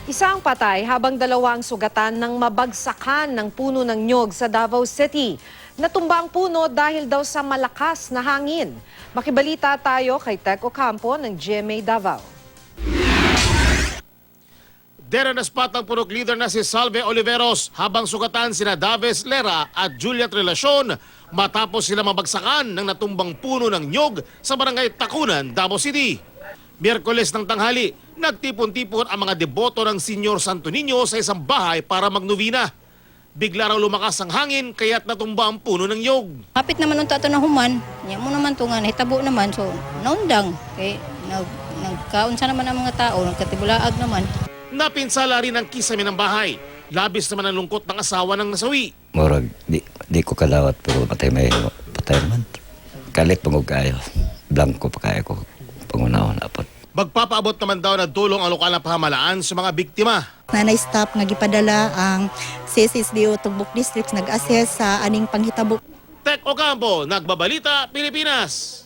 Isang patay habang dalawang sugatan ng mabagsakan ng puno ng nyog sa Davao City. Natumba ang puno dahil daw sa malakas na hangin. Makibalita tayo kay Tec Ocampo ng GMA Davao. Dere na spot ang purok leader na si Salve Oliveros habang sugatan sina Daves Lera at Juliet Relacion matapos sila mabagsakan ng natumbang puno ng nyog sa barangay Takunan, Davao City. Miyerkules ng tanghali, nagtipon-tipon ang mga deboto ng Senyor Santo Niño sa isang bahay para magnovena. Bigla raw lumakas ang hangin kaya't natumba ang puno ng nyog. Kapit naman ng tato na human, niya mo naman tungan, hitabo naman, so naundang. Kaya nagkaunsa naman ang mga tao, nagkatibulaag naman. Napinsala rin ang kisame ng bahay. Labis naman ang lungkot ng asawa ng nasawi. Murag, di ko kalawat pero patay naman. Kalit pangog kayo. Blanco pa kaya ko pangunahon apot. Magpapaabot naman daw na tulong ang lokal na pamahalaan sa mga biktima. Nanay staff nga gipadala ang CSSDO Tugbok District nag-assess sa aning panghitabo. Tec Ocampo, Nagbabalita, Pilipinas.